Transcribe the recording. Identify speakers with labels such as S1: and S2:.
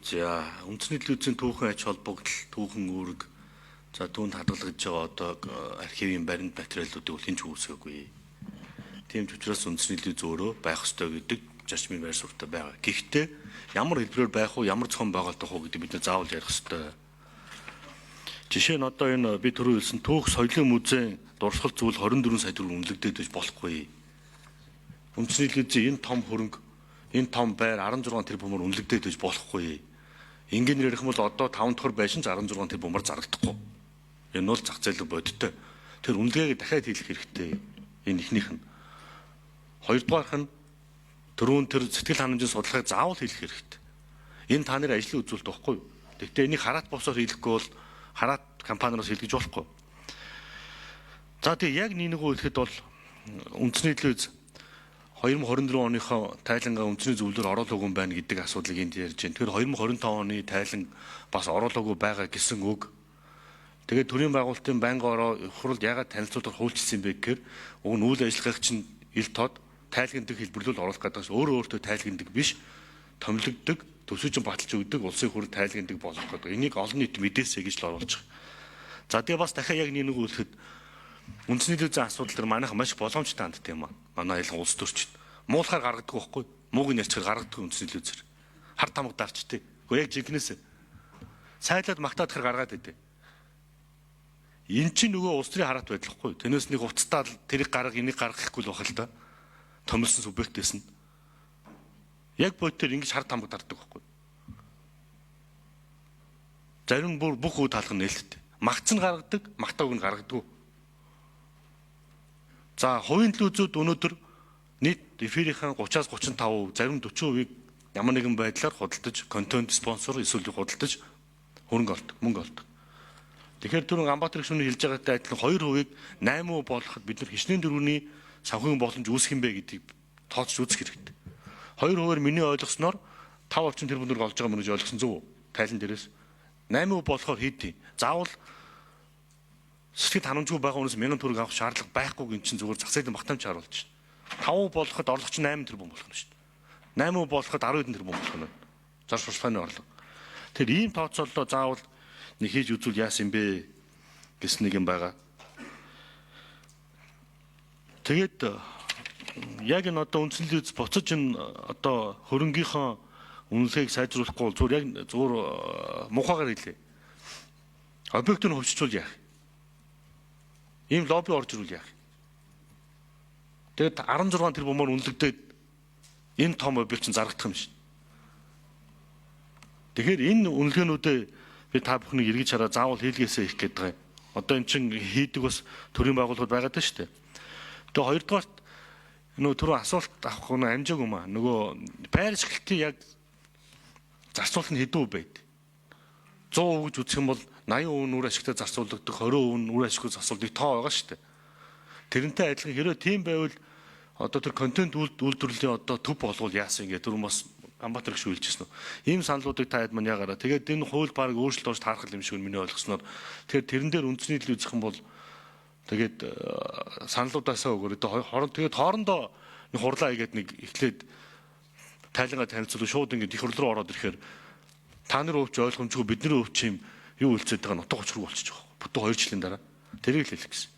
S1: За үндэсний телевизийн түүхэн ач холбогдол, түүхэн үүрэг, за түүнд хадгалагдж байгаа одоо архивын баримт материалуудыг бол хэн ч үүсгээгүй. Тийм ч учраас үндэсний телевиз өөрөө байх ёстой гэдэг зарчмын байр суурьтай байгаа. Гэхдээ ямар хэлбэрээр байх уу, ямар зохион байгуулалтах уу гэдэг бид нэ заавал ярих ёстой. Жишээ нь одоо энэ би түрүү хэлсэн түүх соёлын музейн дурсгал зүйл 24 сая төгрөг үнэлэгдээд байж болохгүй. Үндэсний телевизийн энэ том хөрөнгө, энэ том байр 16 тэрбумаар үнэлэгдээд байж болохгүй. Ингээр ярих юм бол одоо 5 дахь байшин 16 тэрбумаар зарагдахгүй. Энэ бол зах зээл бодиттой. Тэр үнэлгээгээ дахиад хийх хэрэгтэй. Энэ ихнийх нь. Хоёрдугаарх нь түрүүн тэр сэтгэл ханамжийн судалгааг заавал хийх хэрэгтэй. Энэ та нарын ажлын үзүүлэлт байхгүй юу? Гэхдээ энийг хараат босоор хийхгүй бол хараат компаниураас хийлгэж болохгүй. За тийм яг нэг үехэд бол үндэсний телевиз 2024 оныхоо тайлангаа үндэсний зөвлөлөөр оруулаагүй байна гэдэг асуудлыг энд ярьж байна. Тэгэхээр 2025 оны тайлан бас оруулаагүй байгаа гэсэн үг. Тэгээд төрийн байгуулалтын байнгын ороо хуралд яагаад танилцуулах хуульчилсан бэ гэхээр уг нь үйл ажиллагааг чинь ил тод тайлгнадаг хэлбэрлүүл оруулах гэдэг чинь өөрөө тайлгнадаг биш, томилогддог, төсөөж баталж өгдөг улсын хурал тайлгнадаг болох гэдэг. Энийг олон нийт мэдээсэй гэж л оруулж байгаа. За тэгээ бас дахиад яг нэг үлэхэд үндэсний телевизийн асуудал төр манайх маш боломжтой ханддаг юм аа. Манай айлын улс төрчид муулахаар гаргадаг байхгүй. Муугийн ярьцгаар гаргадаг үндэсний телевизээр. Хар тамга дарчтэй. Гэхдээ яг жинхнээсээ сайлаад магтаад хэр гаргаад идэв. Эн чинь нөгөө улс төрийн хараат байдлахгүй. Тэрнээс нэг уцтаад тэрийг гарга энийг гаргах гэхгүй л бахал та. Томилсон субъектээс нь. Яг бодтер ингэж хар тамга дарддаг байхгүй. Зарим бүр бүх үе талх нь нээлттэй. Магц нь гаргадаг, магтааг нь гаргадаг. За хувийн телевизүүд өнөөдөр нийт эфирийн 30-аас 35%, зарим 40%-ийг ямар нэгэн байдлаар худалдаж, контент спонсор эсвэл худалдаж хөрөнгө олдог, мөнгө олдог. Тэгэхээр түрүүн Амбатар гүшүүний хэлж байгаатай адилхан 2%-ийг 8% болгоход бид нар хичнээн дөрвөний санхүүгийн боломж үүсэх юм бэ гэдгийг тооцож үзэх хэрэгтэй. 2%-аар миний ойлгосноор 5 орчим тэрбум төгрөг олж байгаа мөн гэж ойлгосон зөв үү? Тайлан дээрээс 8% болохоор хийдий. Заавал сэтгэл ханамжгүй байгаа хүнээс 1000 төгрөг авах шаардлага байхгүй гин чинь зүгээр зах зээлийн багтаамж харуулж байна. 5% болгоход орлогч 8 тэрбум болох нь шүү дээ. 8% болгоход 10 тэрбум болох нь. Зарж шууршлагын орлого. Тэр ийм тооцоололоо заавал нэг хийж үзүүл яасан бэ гэсэн нэг юм байгаа. Тэгээд яг энэ одоо үндэсний телевиз буцаж энэ одоо хөрөнгийнхөө үнэлгээг сайжруулахгүй зүгээр яг зүгээр мухагаар хэлээ. Объектыг хөвччүүл яах. Ийм лобби орж ирүүл яах. Тэгээд 16 тэрбумаар үнэлэгдээд энэ том объект чинь зарагдах юм шин. Тэгэхээр энэ үнэлгээнүүдээ би та бүхнийг эргэж хараа заавал хийлгээсэй их гэдэг байгаа. Одоо эн чинь хийдэг бас төрийн байгууллагууд байгаад байна шүү дээ. Тэгээ хоёрдугаар нөгөө түрүү асуулт авах нь амжааг юм аа. Нөгөө байр ашиглалтын яг зарцуулалт нь хэдэн үе байд? 100% гэж үзэх юм бол 80% нь үр ашигтай зарцуулагддаг, 20% нь үр ашиггүй зарцуулдаг тоо байгаа шүү дээ. Тэрнтэй адилхан хэрэг тийм байвал одоо тэр контент үйлдвэрлэлийн одоо төв болгол яасан ингээ түрүүн бас Амбатар гүшүү хэлжсэн үү. Ийм саналуудыг та хэд мань ягараа. Тэгээд энэ хууль бараг өөрчлөлт орж таарах юм шиг миний ойлгосноор тэгэхээр тэрэн дээр үндэсний телевиз зэх юм бол тэгээд саналуудаасаа өгөөрэй. Тэгээд хоорондоо нэг хурлаа хийгээд нэг эхлээд тайлангаа танилцуулах шууд ингээд их хурл руу ороод ирэхээр та нар өвч ойлгомжгүй бидний өвч юм юу үлцээд байгаа нутаг очрог болчихж байгаа. Бүтэн 2 жилийн дараа тэрийг л хэлэх гэсэн.